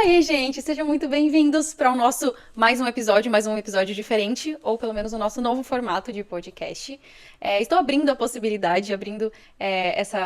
aí, gente, sejam muito bem-vindos para o nosso mais um episódio diferente, ou pelo menos o nosso novo formato de podcast. Estou abrindo a possibilidade,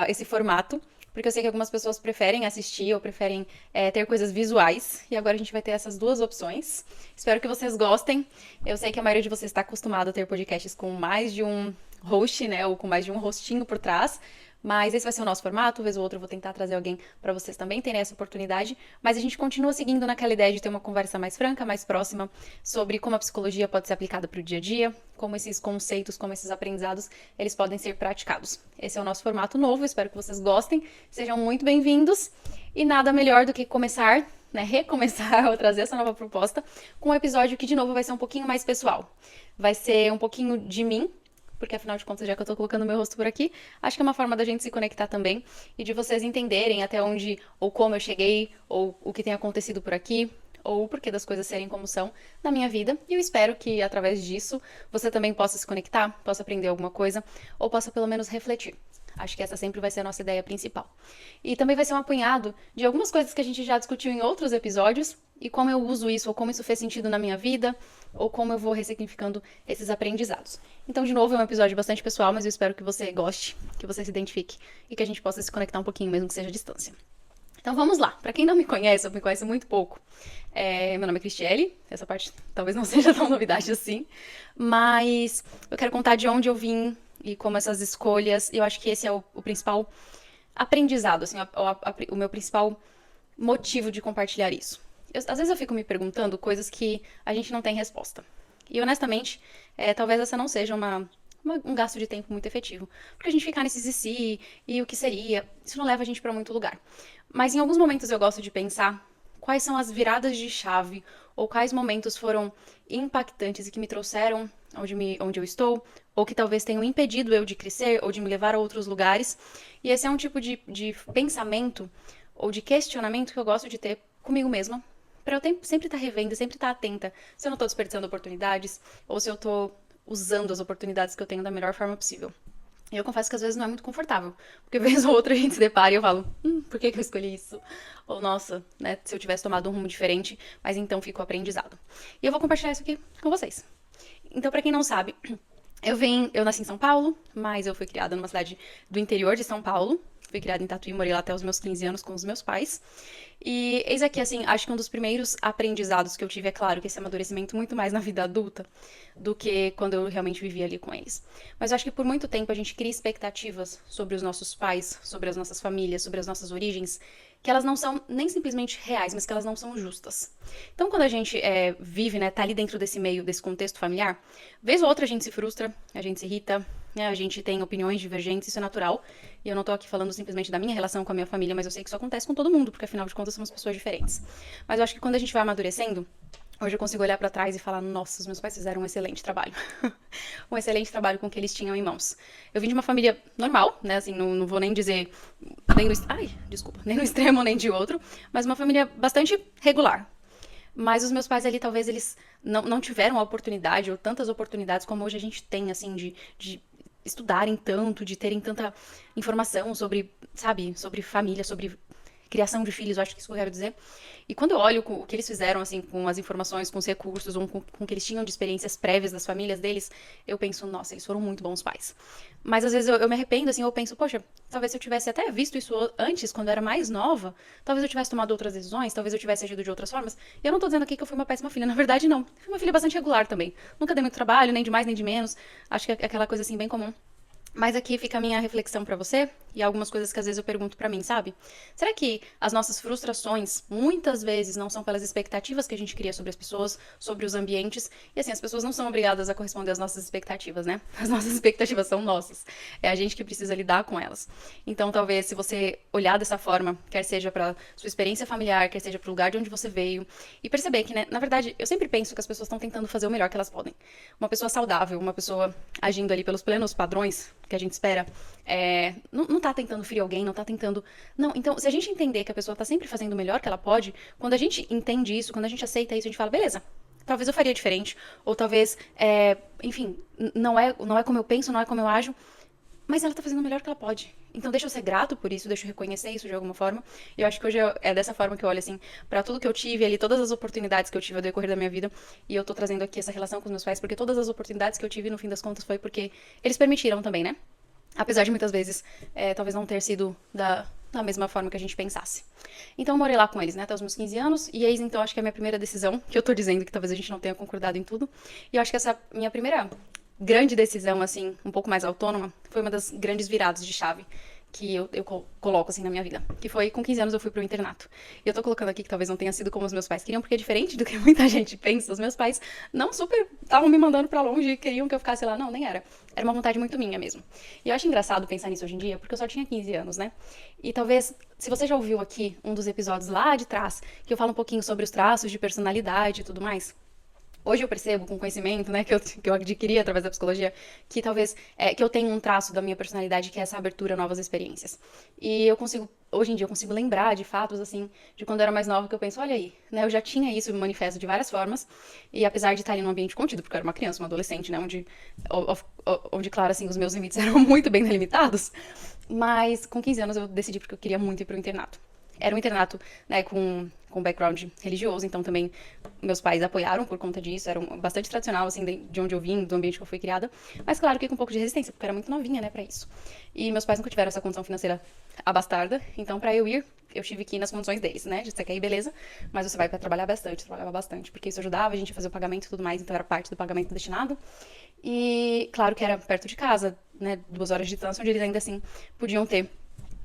esse formato, porque eu sei que algumas pessoas preferem assistir ou preferem ter coisas visuais, e agora a gente vai ter essas duas opções. Espero que vocês gostem. Eu sei que a maioria de vocês está acostumado a ter podcasts com mais de um host, né, ou com mais de um rostinho por trás. Mas esse vai ser o nosso formato, vez ou outra eu vou tentar trazer alguém para vocês também terem essa oportunidade. Mas a gente continua seguindo naquela ideia de ter uma conversa mais franca, mais próxima, sobre como a psicologia pode ser aplicada para o dia a dia, como esses conceitos, como esses aprendizados, eles podem ser praticados. Esse é o nosso formato novo, espero que vocês gostem, sejam muito bem-vindos. E nada melhor do que começar, né, recomeçar ou trazer essa nova proposta com um episódio que, de novo, vai ser um pouquinho mais pessoal. Vai ser um pouquinho de mim, porque afinal de contas, já que eu tô colocando o meu rosto por aqui, acho que é uma forma da gente se conectar também e de vocês entenderem até onde ou como eu cheguei, ou o que tem acontecido por aqui, ou o porquê das coisas serem como são na minha vida. E eu espero que através disso você também possa se conectar, possa aprender alguma coisa, ou possa pelo menos refletir. Acho que essa sempre vai ser a nossa ideia principal. E também vai ser um apanhado de algumas coisas que a gente já discutiu em outros episódios e como eu uso isso, ou como isso fez sentido na minha vida, ou como eu vou ressignificando esses aprendizados. Então, de novo, é um episódio bastante pessoal, mas eu espero que você goste, que você se identifique e que a gente possa se conectar um pouquinho, mesmo que seja à distância. Então vamos lá. Para quem não me conhece, ou me conhece muito pouco, meu nome é Cristiele. Essa parte talvez não seja tão novidade assim, mas eu quero contar de onde eu vim e como essas escolhas. Eu acho que esse é o principal aprendizado, assim, o meu principal motivo de compartilhar isso. Às vezes eu fico me perguntando coisas que a gente não tem resposta. E honestamente, talvez essa não seja um gasto de tempo muito efetivo. Porque a gente ficar nesse e o que seria, isso não leva a gente para muito lugar. Mas em alguns momentos eu gosto de pensar quais são as viradas de chave ou quais momentos foram impactantes e que me trouxeram onde eu estou, ou que talvez tenham impedido eu de crescer ou de me levar a outros lugares. E esse é um tipo de pensamento ou de questionamento que eu gosto de ter comigo mesma, para eu sempre estar revendo, sempre estar atenta se eu não estou desperdiçando oportunidades ou se eu estou usando as oportunidades que eu tenho da melhor forma possível. E eu confesso que às vezes não é muito confortável, porque vez ou outra a gente se depara e eu falo, por que eu escolhi isso? Ou, nossa, né, se eu tivesse tomado um rumo diferente, mas então fica o aprendizado. E eu vou compartilhar isso aqui com vocês. Então, para quem não sabe, eu nasci em São Paulo, mas eu fui criada numa cidade do interior de São Paulo. Fui criada em Tatuí, morei lá até os meus 15 anos com os meus pais. E eis aqui, assim, acho que um dos primeiros aprendizados que eu tive, é claro, que esse amadurecimento muito mais na vida adulta do que quando eu realmente vivia ali com eles. Mas eu acho que por muito tempo a gente cria expectativas sobre os nossos pais, sobre as nossas famílias, sobre as nossas origens, que elas não são nem simplesmente reais, mas que elas não são justas. Então, quando a gente vive, né, tá ali dentro desse meio, desse contexto familiar, vez ou outra a gente se frustra, a gente se irrita, né, a gente tem opiniões divergentes, isso é natural. E eu não tô aqui falando simplesmente da minha relação com a minha família, mas eu sei que isso acontece com todo mundo, porque afinal de contas somos pessoas diferentes. Mas eu acho que quando a gente vai amadurecendo, hoje eu consigo olhar pra trás e falar, nossa, os meus pais fizeram um excelente trabalho. Um excelente trabalho com o que eles tinham em mãos. Eu vim de uma família normal, né, assim, não vou nem dizer nem no extremo nem de outro, mas uma família bastante regular. Mas os meus pais ali, talvez eles não tiveram a oportunidade, ou tantas oportunidades como hoje a gente tem, assim, de estudarem tanto, de terem tanta informação sobre, sabe, sobre família, sobre criação de filhos, eu acho que isso que eu quero dizer. E quando eu olho o que eles fizeram, assim, com as informações, com os recursos, ou com o que eles tinham de experiências prévias das famílias deles, eu penso, nossa, eles foram muito bons pais. Mas às vezes eu me arrependo, assim, eu penso, poxa, talvez se eu tivesse até visto isso antes, quando eu era mais nova, talvez eu tivesse tomado outras decisões, talvez eu tivesse agido de outras formas. E eu não tô dizendo aqui que eu fui uma péssima filha, na verdade não. Fui uma filha bastante regular também. Nunca dei muito trabalho, nem de mais nem de menos. Acho que é aquela coisa, assim, bem comum. Mas aqui fica a minha reflexão pra você e algumas coisas que às vezes eu pergunto pra mim, sabe? Será que as nossas frustrações muitas vezes não são pelas expectativas que a gente cria sobre as pessoas, sobre os ambientes? E assim, as pessoas não são obrigadas a corresponder às nossas expectativas, né? As nossas expectativas são nossas. É a gente que precisa lidar com elas. Então, talvez se você olhar dessa forma, quer seja pra sua experiência familiar, quer seja pro lugar de onde você veio, e perceber que, né, na verdade, eu sempre penso que as pessoas estão tentando fazer o melhor que elas podem. Uma pessoa saudável, uma pessoa agindo ali pelos plenos padrões que a gente espera, não tá tentando ferir alguém, não tá tentando... Não, então, se a gente entender que a pessoa tá sempre fazendo o melhor que ela pode, quando a gente entende isso, quando a gente aceita isso, a gente fala, beleza, talvez eu faria diferente, ou talvez, enfim, não é como eu penso, não é como eu ajo, mas ela tá fazendo o melhor que ela pode. Então deixa eu ser grato por isso, deixa eu reconhecer isso de alguma forma. E eu acho que hoje é dessa forma que eu olho, assim, pra tudo que eu tive ali, todas as oportunidades que eu tive ao decorrer da minha vida. E eu tô trazendo aqui essa relação com os meus pais, porque todas as oportunidades que eu tive, no fim das contas, foi porque eles permitiram também, né? Apesar de muitas vezes, talvez não ter sido da mesma forma que a gente pensasse. Então eu morei lá com eles, né, até os meus 15 anos, e eis então acho que é a minha primeira decisão, que eu tô dizendo que talvez a gente não tenha concordado em tudo, e eu acho que essa minha primeira grande decisão, assim, um pouco mais autônoma, foi uma das grandes viradas de chave que eu coloco, assim, na minha vida. Que foi, com 15 anos eu fui pro internato. E eu tô colocando aqui que talvez não tenha sido como os meus pais queriam, porque é diferente do que muita gente pensa. Os meus pais não super estavam me mandando pra longe e queriam que eu ficasse lá. Não, nem era. Era uma vontade muito minha mesmo. E eu acho engraçado pensar nisso hoje em dia, porque eu só tinha 15 anos, né? E talvez, se você já ouviu aqui um dos episódios lá de trás, que eu falo um pouquinho sobre os traços de personalidade e tudo mais, hoje eu percebo, com conhecimento, né, que eu adquiri através da psicologia, que talvez que eu tenho um traço da minha personalidade que é essa abertura a novas experiências. E eu consigo, hoje em dia, eu consigo lembrar de fatos, assim, de quando eu era mais nova, que eu penso, olha aí, né, eu já tinha isso me manifesto de várias formas, e apesar de estar ali num ambiente contido, porque eu era uma criança, uma adolescente, né, onde claro, assim, os meus limites eram muito bem delimitados, mas com 15 anos eu decidi porque eu queria muito ir pro internato. Era um internato, né, com background religioso, então também meus pais apoiaram por conta disso, era bastante tradicional, assim, de onde eu vim, do ambiente que eu fui criada, mas claro que com um pouco de resistência, porque eu era muito novinha, né, pra isso. E meus pais nunca tiveram essa condição financeira abastarda, então pra eu ir, eu tive que ir nas condições deles, né, você quer ir, beleza, mas você vai pra trabalhar bastante, eu trabalhava bastante, porque isso ajudava a gente a fazer o pagamento e tudo mais, então era parte do pagamento destinado, e claro que era perto de casa, né, 2 horas de distância, onde eles ainda assim podiam ter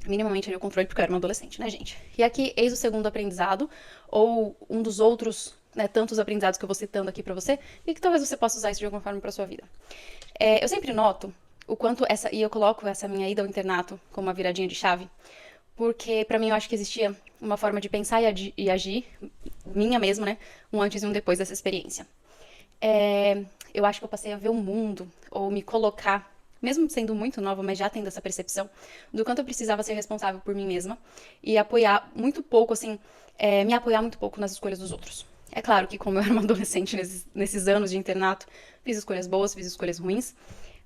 minimamente ali o controle, porque eu era uma adolescente, né, gente? E aqui, eis o segundo aprendizado, ou um dos outros, né, tantos aprendizados que eu vou citando aqui pra você, e que talvez você possa usar isso de alguma forma pra sua vida. Eu sempre noto o quanto e eu coloco essa minha ida ao internato como uma viradinha de chave, porque pra mim eu acho que existia uma forma de pensar e agir, minha mesma, né, um antes e um depois dessa experiência. Eu acho que eu passei a ver o mundo, ou me colocar, mesmo sendo muito nova, mas já tendo essa percepção, do quanto eu precisava ser responsável por mim mesma e apoiar muito pouco, assim, me apoiar muito pouco nas escolhas dos outros. É claro que, como eu era uma adolescente nesses anos de internato, fiz escolhas boas, fiz escolhas ruins,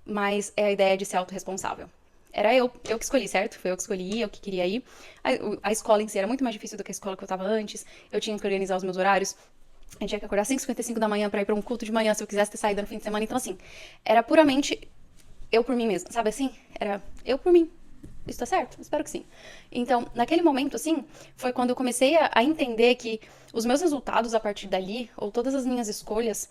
mas é a ideia de ser autorresponsável. Era eu que escolhi, certo? Foi eu que escolhi, eu que queria ir. A escola em si era muito mais difícil do que a escola que eu tava antes. Eu tinha que organizar os meus horários. Eu tinha que acordar às 5h55 da manhã pra ir pra um culto de manhã se eu quisesse ter saído no fim de semana. Então, assim, era puramente eu por mim mesma, sabe assim? Era eu por mim. Isso tá certo? Espero que sim. Então, naquele momento, assim, foi quando eu comecei a entender que os meus resultados a partir dali, ou todas as minhas escolhas,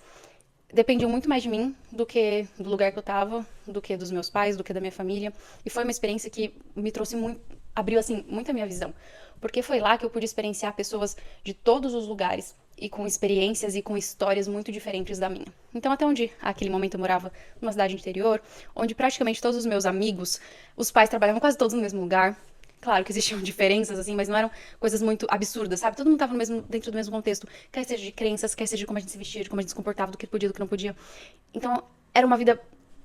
dependiam muito mais de mim do que do lugar que eu tava, do que dos meus pais, do que da minha família. E foi uma experiência que me trouxe muito, abriu assim muito a minha visão, porque foi lá que eu pude experienciar pessoas de todos os lugares e com experiências e com histórias muito diferentes da minha. Então, até onde aquele momento eu morava numa cidade interior, onde praticamente todos os meus amigos, os pais trabalhavam quase todos no mesmo lugar. Claro que existiam diferenças, assim, mas não eram coisas muito absurdas, sabe? Todo mundo tava dentro do mesmo contexto. Quer seja de crenças, quer seja de como a gente se vestia, de como a gente se comportava, do que podia, do que não podia. Então, era uma vida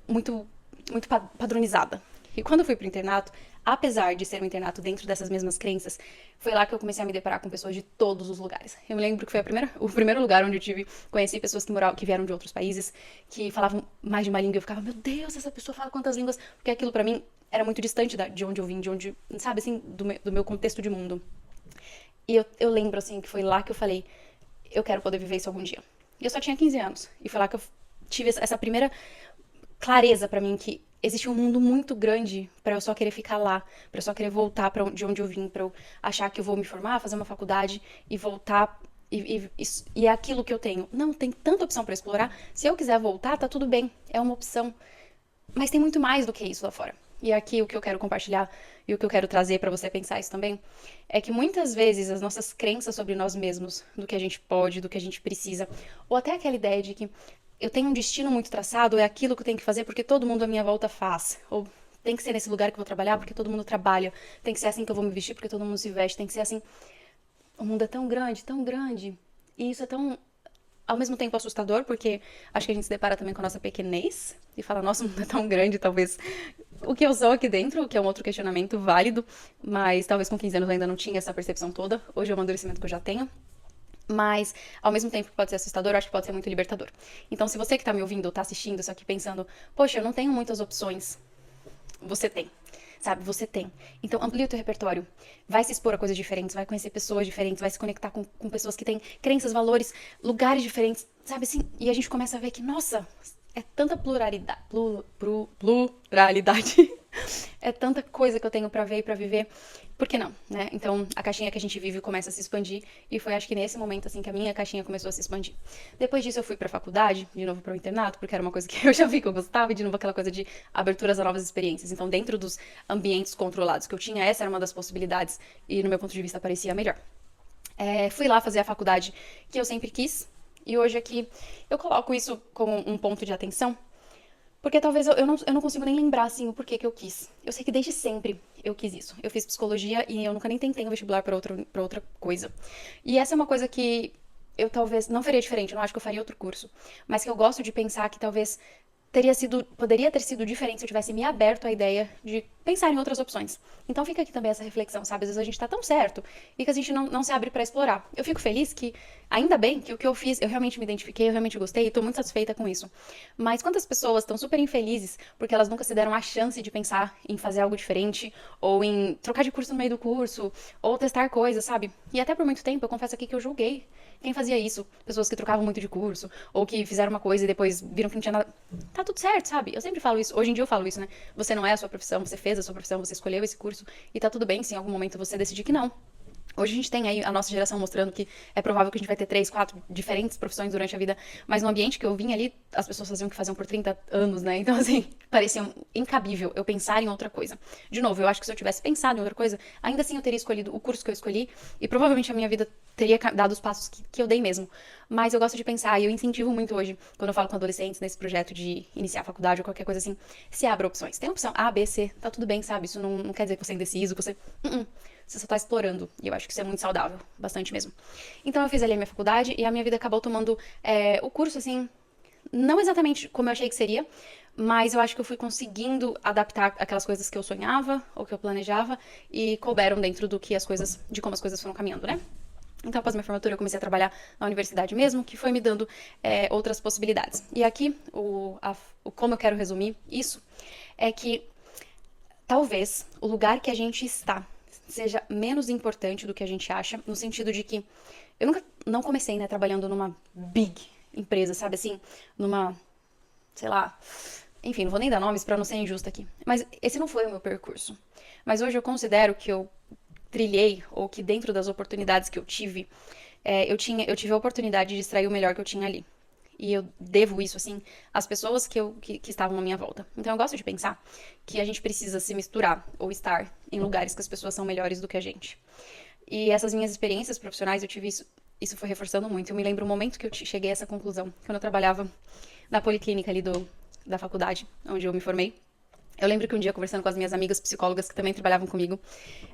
muito, muito padronizada. E quando eu fui pro internato, apesar de ser um internato dentro dessas mesmas crenças, foi lá que eu comecei a me deparar com pessoas de todos os lugares. Eu me lembro que foi o primeiro lugar onde conheci pessoas que vieram de outros países, que falavam mais de uma língua. Eu ficava, meu Deus, essa pessoa fala quantas línguas? Porque aquilo pra mim era muito distante de onde eu vim, sabe assim, do meu contexto de mundo. E eu lembro, assim, que foi lá que eu falei, eu quero poder viver isso algum dia. E eu só tinha 15 anos. E foi lá que eu tive essa primeira clareza pra mim que existe um mundo muito grande pra eu só querer ficar lá, pra eu só querer voltar de onde eu vim, pra eu achar que eu vou me formar, fazer uma faculdade e voltar e é aquilo que eu tenho. Não, tem tanta opção pra explorar. Se eu quiser voltar, tá tudo bem. É uma opção. Mas tem muito mais do que isso lá fora. E aqui o que eu quero compartilhar e o que eu quero trazer pra você pensar isso também é que muitas vezes as nossas crenças sobre nós mesmos, do que a gente pode, do que a gente precisa, ou até aquela ideia de que eu tenho um destino muito traçado, é aquilo que eu tenho que fazer porque todo mundo à minha volta faz, ou tem que ser nesse lugar que eu vou trabalhar porque todo mundo trabalha, tem que ser assim que eu vou me vestir porque todo mundo se veste, tem que ser assim. O mundo é tão grande, e isso é tão ao mesmo tempo assustador, porque acho que a gente se depara também com a nossa pequenez e fala, nossa, o mundo é tão grande, talvez o que eu sou aqui dentro, que é um outro questionamento válido, mas talvez com 15 anos eu ainda não tinha essa percepção toda, hoje é um amadurecimento que eu já tenho. Mas, ao mesmo tempo que pode ser assustador, eu acho que pode ser muito libertador. Então, se você que tá me ouvindo ou tá assistindo isso aqui pensando, poxa, eu não tenho muitas opções, você tem. sabe? Você tem. Então, amplia o teu repertório. Vai se expor a coisas diferentes, vai conhecer pessoas diferentes, vai se conectar com pessoas que têm crenças, valores, lugares diferentes, sabe assim? E a gente começa a ver que, nossa, é tanta pluralidade, pluralidade, é tanta coisa que eu tenho pra ver e pra viver. Por que não, né? Então, a caixinha que a gente vive começa a se expandir e foi, acho que nesse momento, assim, que a minha caixinha começou a se expandir. Depois disso, eu fui pra faculdade, de novo pro internato, porque era uma coisa que eu já vi que eu gostava, e de novo aquela coisa de aberturas a novas experiências. Então, dentro dos ambientes controlados que eu tinha, essa era uma das possibilidades e, no meu ponto de vista, parecia melhor. Fui lá fazer a faculdade que eu sempre quis, e hoje aqui eu coloco isso como um ponto de atenção, porque talvez eu não consigo nem lembrar, assim, o porquê que eu quis. Eu sei que desde sempre eu quis isso. Eu fiz psicologia e eu nunca nem tentei um vestibular pra outra coisa. E essa é uma coisa que eu talvez não faria diferente, eu não acho que eu faria outro curso. Mas que eu gosto de pensar que talvez poderia ter sido diferente se eu tivesse me aberto à ideia de pensar em outras opções. Então fica aqui também essa reflexão, sabe? Às vezes a gente tá tão certo e que a gente não se abre pra explorar. Eu fico feliz que, ainda bem que o que eu fiz, eu realmente me identifiquei, eu realmente gostei e tô muito satisfeita com isso. Mas quantas pessoas estão super infelizes porque elas nunca se deram a chance de pensar em fazer algo diferente ou em trocar de curso no meio do curso ou testar coisas, sabe? E até por muito tempo, eu confesso aqui que eu julguei quem fazia isso. Pessoas que trocavam muito de curso ou que fizeram uma coisa e depois viram que não tinha nada. Tá tudo certo, sabe? Eu sempre falo isso. Hoje em dia eu falo isso, né? Você não é a sua profissão, você fez a sua profissão, você escolheu esse curso e tá tudo bem se em algum momento você decidir que não. Hoje a gente tem aí a nossa geração mostrando que é provável que a gente vai ter 3, 4 diferentes profissões durante a vida, mas no ambiente que eu vim ali, as pessoas faziam o que faziam por 30 anos, né? Então, assim, parecia incabível eu pensar em outra coisa. De novo, eu acho que se eu tivesse pensado em outra coisa, ainda assim eu teria escolhido o curso que eu escolhi e provavelmente a minha vida teria dado os passos que eu dei mesmo. Mas eu gosto de pensar e eu incentivo muito hoje, quando eu falo com adolescentes nesse projeto de iniciar a faculdade ou qualquer coisa assim, se abra opções. Tem opção A, B, C, tá tudo bem, sabe? Isso não quer dizer que você é indeciso, que você... Você só tá explorando. E eu acho que isso é muito saudável. Bastante mesmo. Então eu fiz ali a minha faculdade e a minha vida acabou tomando o curso, assim, não exatamente como eu achei que seria, mas eu acho que eu fui conseguindo adaptar aquelas coisas que eu sonhava ou que eu planejava e couberam dentro de como as coisas foram caminhando, né? Então, após minha formatura, eu comecei a trabalhar na universidade mesmo, que foi me dando outras possibilidades. E aqui, como eu quero resumir isso, é que talvez o lugar que a gente está seja menos importante do que a gente acha, no sentido de que eu nunca não comecei, né, trabalhando numa big empresa, sabe assim, numa, sei lá, enfim, não vou nem dar nomes pra não ser injusta aqui. Mas esse não foi o meu percurso. Mas hoje eu considero que eu trilhei, ou que dentro das oportunidades que eu tive, eu tive a oportunidade de extrair o melhor que eu tinha ali. E eu devo isso, assim, às pessoas que estavam à minha volta. Então eu gosto de pensar que a gente precisa se misturar ou estar em lugares que as pessoas são melhores do que a gente. E essas minhas experiências profissionais, eu tive isso foi reforçando muito. Eu me lembro o momento que eu cheguei a essa conclusão, quando eu trabalhava na policlínica ali da faculdade, onde eu me formei. Eu lembro que um dia, conversando com as minhas amigas psicólogas que também trabalhavam comigo,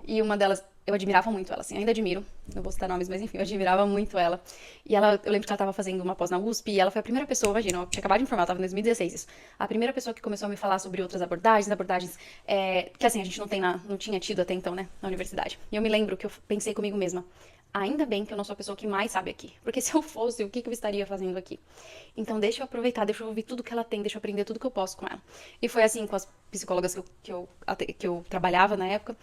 e uma delas, eu admirava muito ela, assim, ainda admiro, não vou citar nomes, mas enfim, eu admirava muito ela. E eu lembro que ela tava fazendo uma pós na USP, e ela foi a primeira pessoa, imagina, eu tinha acabado de informar, tava em 2016 isso, a primeira pessoa que começou a me falar sobre outras abordagens que assim, a gente não tinha tido até então, né, na universidade. E eu me lembro que eu pensei comigo mesma, ainda bem que eu não sou a pessoa que mais sabe aqui. Porque se eu fosse, o que eu estaria fazendo aqui? Então, deixa eu aproveitar, deixa eu ouvir tudo que ela tem, deixa eu aprender tudo que eu posso com ela. E foi assim com as psicólogas que eu trabalhava na época.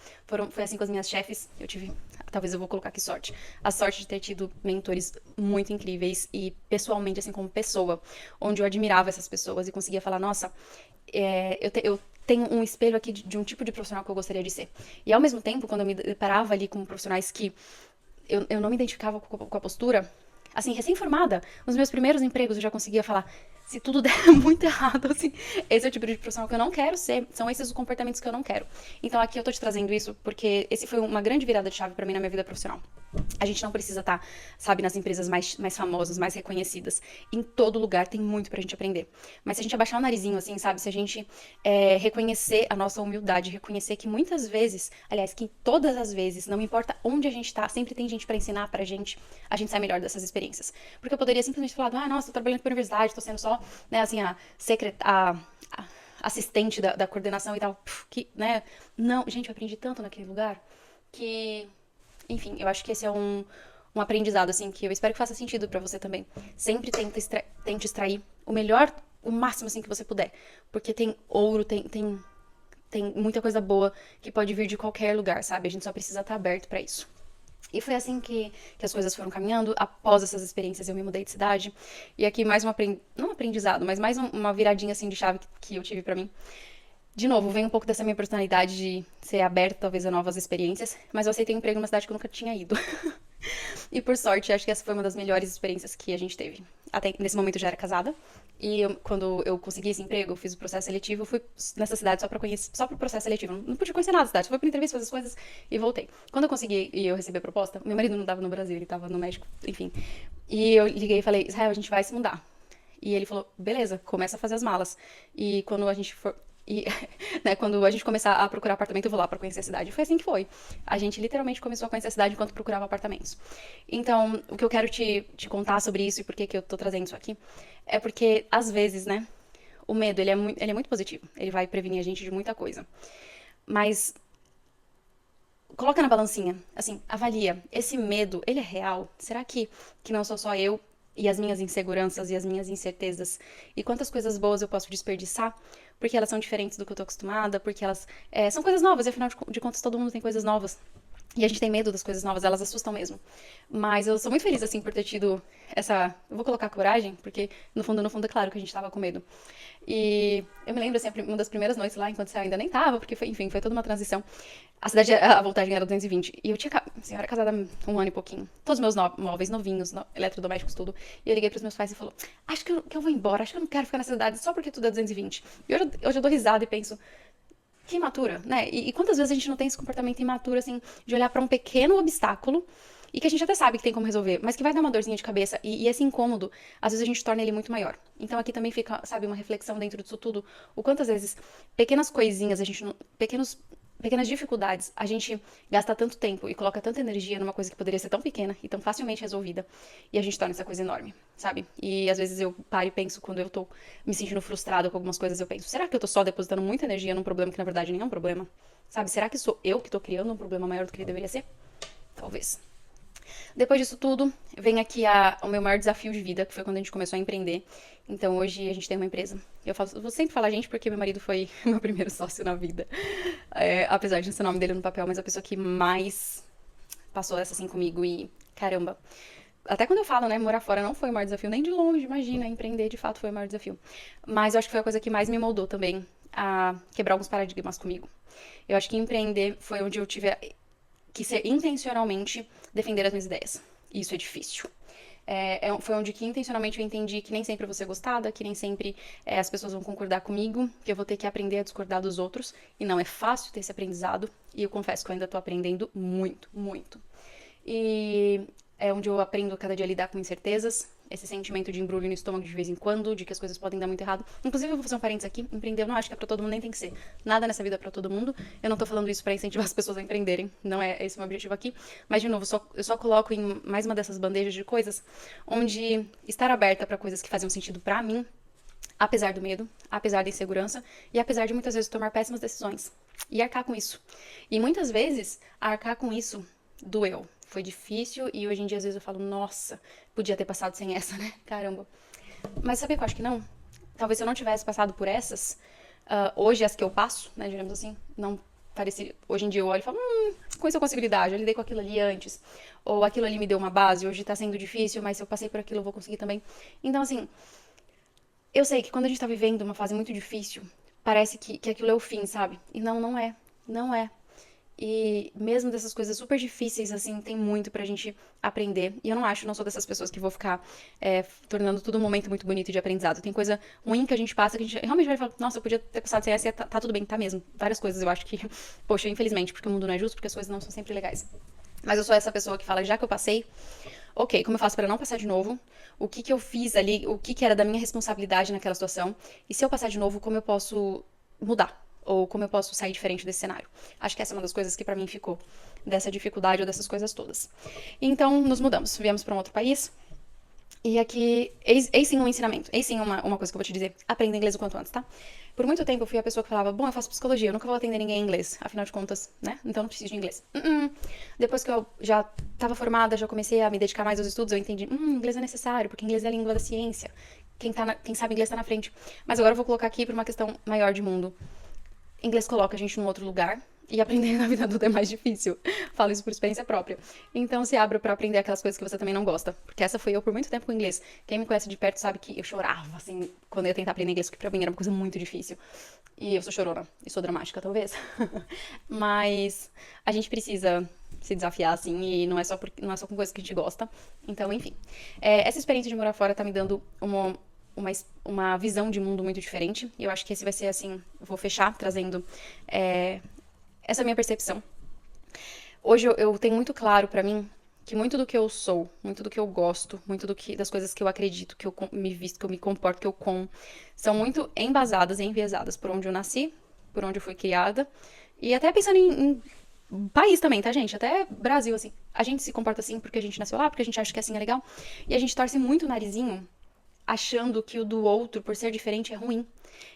Foi assim com as minhas chefes. Eu tive, talvez eu vou colocar aqui sorte. A sorte de ter tido mentores muito incríveis e pessoalmente, assim, como pessoa, onde eu admirava essas pessoas e conseguia falar, nossa, eu tenho um espelho aqui de um tipo de profissional que eu gostaria de ser. E ao mesmo tempo, quando eu me deparava ali com profissionais que eu não me identificava com a postura. Assim, recém-formada, nos meus primeiros empregos eu já conseguia falar, se tudo der muito errado, assim, esse é o tipo de profissional que eu não quero ser, são esses os comportamentos que eu não quero. Então aqui eu tô te trazendo isso porque esse foi uma grande virada de chave pra mim na minha vida profissional. A gente não precisa estar, sabe, nas empresas mais famosas, mais reconhecidas. Em todo lugar tem muito pra gente aprender. Mas se a gente abaixar o narizinho, assim, sabe, se a gente reconhecer a nossa humildade, reconhecer que muitas vezes, aliás, que todas as vezes, não importa onde a gente tá, sempre tem gente pra ensinar pra gente, a gente sai melhor dessas experiências. Porque eu poderia simplesmente falar, nossa, tô trabalhando pra universidade, tô sendo só, né, assim, a assistente da coordenação e tal, né? Não, gente, eu aprendi tanto naquele lugar que, enfim, eu acho que esse é um aprendizado, assim, que eu espero que faça sentido pra você também. Sempre tente extrair o melhor, o máximo, assim, que você puder. Porque tem ouro, tem tem muita coisa boa que pode vir de qualquer lugar, sabe? A gente só precisa estar aberto pra isso. E foi assim que as coisas foram caminhando. Após essas experiências, eu me mudei de cidade. E aqui mais não um aprendizado, mas mais uma viradinha assim de chave que eu tive pra mim. De novo, vem um pouco dessa minha personalidade de ser aberta talvez a novas experiências, mas eu aceitei um emprego numa cidade que eu nunca tinha ido. E por sorte, acho que essa foi uma das melhores experiências que a gente teve. Até nesse momento eu já era casada. E quando eu consegui esse emprego, eu fiz o processo seletivo, eu fui nessa cidade só pra conhecer, só pro processo seletivo. Não pude conhecer nada da cidade, só fui pra entrevista, fazer as coisas e voltei. Quando eu consegui e eu recebi a proposta, meu marido não tava no Brasil, ele tava no México, enfim. E eu liguei e falei, Israel, a gente vai se mudar. E ele falou, beleza, começa a fazer as malas. E quando a gente for. E, né, quando a gente começar a procurar apartamento, eu vou lá pra conhecer a cidade. Foi assim que foi. A gente literalmente começou a conhecer a cidade enquanto procurava apartamentos. Então, o que eu quero te contar sobre isso e por que eu tô trazendo isso aqui é porque, às vezes, né, o medo, ele é muito positivo. Ele vai prevenir a gente de muita coisa. Mas coloca na balancinha, assim, avalia. Esse medo, ele é real? Será que não sou só eu e as minhas inseguranças e as minhas incertezas? E quantas coisas boas eu posso desperdiçar porque elas são diferentes do que eu tô acostumada, porque elas são coisas novas, e afinal de contas todo mundo tem coisas novas. E a gente tem medo das coisas novas, elas assustam mesmo. Mas eu sou muito feliz, assim, por ter tido essa. Eu vou colocar coragem, porque no fundo, é claro que a gente tava com medo. E eu me lembro, assim, uma das primeiras noites lá, enquanto você ainda nem tava, porque foi, enfim, foi toda uma transição. A cidade, a voltagem era 220. E eu tinha, assim, eu era casada há um ano e pouquinho. Todos os meus móveis novinhos, eletrodomésticos, tudo. E eu liguei pros meus pais e falou: acho que eu vou embora, acho que eu não quero ficar nessa cidade só porque tudo é 220. E hoje eu dou risada e penso: que imatura, né? E quantas vezes a gente não tem esse comportamento imaturo, assim, de olhar pra um pequeno obstáculo e que a gente até sabe que tem como resolver, mas que vai dar uma dorzinha de cabeça e esse incômodo, às vezes a gente torna ele muito maior. Então aqui também fica, sabe, uma reflexão dentro disso tudo, o quantas vezes pequenas coisinhas, a gente não, pequenas dificuldades, a gente gasta tanto tempo e coloca tanta energia numa coisa que poderia ser tão pequena e tão facilmente resolvida, e a gente torna essa coisa enorme, sabe? E às vezes eu paro e penso, quando eu tô me sentindo frustrada com algumas coisas, eu penso, será que eu tô só depositando muita energia num problema que na verdade nem é um problema? Sabe? Será que sou eu que tô criando um problema maior do que ele deveria ser? Talvez. Depois disso tudo, vem aqui o meu maior desafio de vida, que foi quando a gente começou a empreender. Então hoje a gente tem uma empresa. Eu vou sempre falar gente porque meu marido foi meu primeiro sócio na vida. Apesar de não ser o nome dele no papel, mas a pessoa que mais passou essa assim comigo e caramba. Até quando eu falo, né, morar fora não foi o maior desafio, nem de longe, imagina, empreender de fato foi o maior desafio. Mas eu acho que foi a coisa que mais me moldou também a quebrar alguns paradigmas comigo. Eu acho que empreender foi onde eu tive que ser intencionalmente defender as minhas ideias. E isso é difícil. Foi onde que intencionalmente eu entendi que nem sempre eu vou ser gostada, que nem sempre as pessoas vão concordar comigo, que eu vou ter que aprender a discordar dos outros. E não é fácil ter esse aprendizado. E eu confesso que eu ainda tô aprendendo muito, muito. E é onde eu aprendo cada dia a lidar com incertezas, esse sentimento de embrulho no estômago de vez em quando, de que as coisas podem dar muito errado. Inclusive, eu vou fazer um parênteses aqui, empreender eu não acho que é pra todo mundo, nem tem que ser. Nada nessa vida é pra todo mundo. Eu não tô falando isso pra incentivar as pessoas a empreenderem, não é esse o meu objetivo aqui. Mas, de novo, eu só coloco em mais uma dessas bandejas de coisas onde estar aberta pra coisas que faziam sentido pra mim, apesar do medo, apesar da insegurança e apesar de muitas vezes tomar péssimas decisões. E arcar com isso. E muitas vezes, arcar com isso doeu. Foi difícil e hoje em dia às vezes eu falo, nossa, podia ter passado sem essa, né? Caramba. Mas sabe o que eu acho que não? Talvez se eu não tivesse passado por essas, hoje as que eu passo, né, digamos assim, não parecia. Hoje em dia eu olho e falo, com isso eu consigo lidar, já lidei com aquilo ali antes. Ou aquilo ali me deu uma base, hoje tá sendo difícil, mas se eu passei por aquilo eu vou conseguir também. Então, assim, eu sei que quando a gente tá vivendo uma fase muito difícil, parece que aquilo é o fim, sabe? E não, não é. Não é. E mesmo dessas coisas super difíceis, assim, tem muito pra gente aprender. E eu não sou dessas pessoas que vou ficar tornando todo um momento muito bonito de aprendizado. Tem coisa ruim que a gente passa que a gente realmente vai falar, nossa, eu podia ter passado sem essa e tá tudo bem, tá mesmo. Várias coisas eu acho que, poxa, infelizmente, porque o mundo não é justo, porque as coisas não são sempre legais. Mas eu sou essa pessoa que fala, já que eu passei, ok, como eu faço pra não passar de novo? O que eu fiz ali, o que era da minha responsabilidade naquela situação? E se eu passar de novo, como eu posso mudar? Ou como eu posso sair diferente desse cenário. Acho que essa é uma das coisas que pra mim ficou dessa dificuldade ou dessas coisas todas. Então, nos mudamos, viemos pra um outro país. E aqui, eis sim um ensinamento, eis sim uma coisa que eu vou te dizer. Aprenda inglês o quanto antes, tá? Por muito tempo eu fui a pessoa que falava, bom, eu faço psicologia, eu nunca vou atender ninguém em inglês, afinal de contas, né? Então não preciso de inglês. Depois que eu já tava formada, já comecei a me dedicar mais aos estudos, eu entendi, inglês é necessário, porque inglês é a língua da ciência. Quem sabe inglês tá na frente. Mas agora eu vou colocar aqui por uma questão maior de mundo. inglês coloca a gente num outro lugar. E aprender na vida adulta é mais difícil. Falo isso por experiência própria. Então se abra pra aprender aquelas coisas que você também não gosta. Porque essa foi eu por muito tempo com inglês. Quem me conhece de perto sabe que eu chorava, assim, quando eu ia tentar aprender inglês, porque pra mim era uma coisa muito difícil. E eu sou chorona. E sou dramática, talvez. Mas a gente precisa se desafiar, assim, e não é só com coisas que a gente gosta. Então, enfim. Essa experiência de morar fora tá me dando uma visão de mundo muito diferente. E eu acho que esse vai ser, assim, eu vou fechar trazendo essa minha percepção. Hoje eu tenho muito claro pra mim que muito do que eu sou, muito do que eu gosto, das coisas que eu acredito, que eu me visto, que eu me comporto, que eu como, são muito embasadas e enviesadas por onde eu nasci, por onde eu fui criada, e até pensando em país também, tá, gente? Até Brasil, assim. A gente se comporta assim porque a gente nasceu lá, porque a gente acha que assim é legal, e a gente torce muito o narizinho achando que o do outro, por ser diferente, é ruim.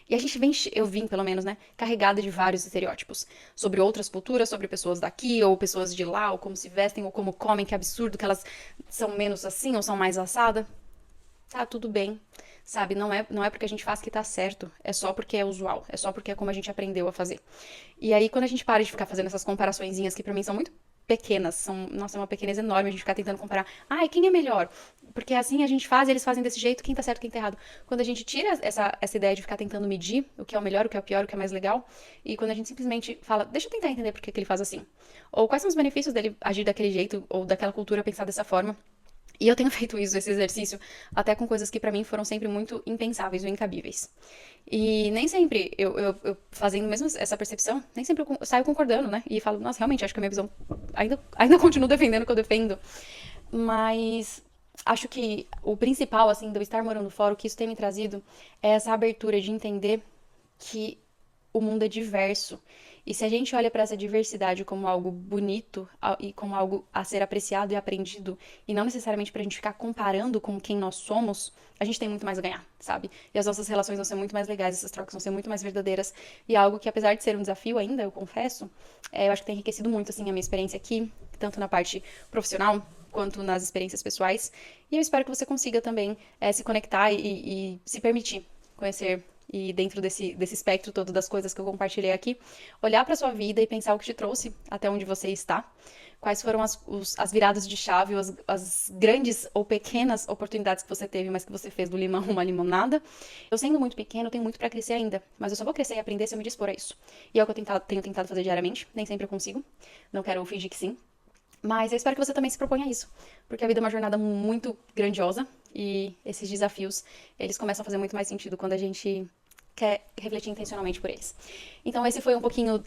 E a gente vem, eu vim pelo menos, né, carregada de vários estereótipos sobre outras culturas, sobre pessoas daqui ou pessoas de lá, ou como se vestem, ou como comem, que absurdo que elas são menos assim ou são mais assada. Tá tudo bem, sabe? Não é porque a gente faz que tá certo, é só porque é usual, é só porque é como a gente aprendeu a fazer. E aí, quando a gente para de ficar fazendo essas comparaçõezinhas que pra mim são muito pequenas, nossa, é uma pequenez enorme a gente ficar tentando comparar. Ai, quem é melhor? Porque assim a gente faz e eles fazem desse jeito, quem tá certo, quem tá errado. Quando a gente tira essa ideia de ficar tentando medir o que é o melhor, o que é o pior, o que é mais legal, e quando a gente simplesmente fala, deixa eu tentar entender por que ele faz assim. Ou quais são os benefícios dele agir daquele jeito, ou daquela cultura pensar dessa forma. E eu tenho feito esse exercício, até com coisas que pra mim foram sempre muito impensáveis ou incabíveis. E nem sempre, eu fazendo mesmo essa percepção, nem sempre eu saio concordando, né? E falo, nossa, realmente, acho que a minha visão ainda continuo defendendo o que eu defendo. Mas acho que o principal, assim, de eu estar morando fora, o que isso tem me trazido, é essa abertura de entender que o mundo é diverso. E se a gente olha para essa diversidade como algo bonito e como algo a ser apreciado e aprendido, e não necessariamente para a gente ficar comparando com quem nós somos, a gente tem muito mais a ganhar, sabe? E as nossas relações vão ser muito mais legais, essas trocas vão ser muito mais verdadeiras. E é algo que, apesar de ser um desafio ainda, eu confesso, eu acho que tem enriquecido muito, assim, a minha experiência aqui, tanto na parte profissional, quanto nas experiências pessoais. E eu espero que você consiga também se conectar e se permitir conhecer e dentro desse espectro todo das coisas que eu compartilhei aqui, olhar para sua vida e pensar o que te trouxe até onde você está, quais foram as viradas de chave, as grandes ou pequenas oportunidades que você teve, mas que você fez do limão uma limonada. Eu sendo muito pequeno, eu tenho muito para crescer ainda, mas eu só vou crescer e aprender se eu me dispor a isso. E é o que eu tenho tentado fazer diariamente, nem sempre eu consigo, não quero fingir que sim. Mas eu espero que você também se proponha a isso, porque a vida é uma jornada muito grandiosa e esses desafios, eles começam a fazer muito mais sentido quando a gente quer refletir intencionalmente por eles. Então esse foi um pouquinho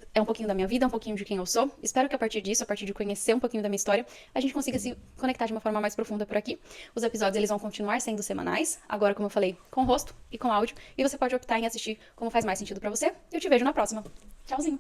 da minha vida, um pouquinho de quem eu sou. Espero que a partir disso, a partir de conhecer um pouquinho da minha história, a gente consiga se conectar de uma forma mais profunda por aqui. Os episódios eles vão continuar sendo semanais, agora como eu falei, com rosto e com áudio, e você pode optar em assistir como faz mais sentido pra você. Eu te vejo na próxima. Tchauzinho.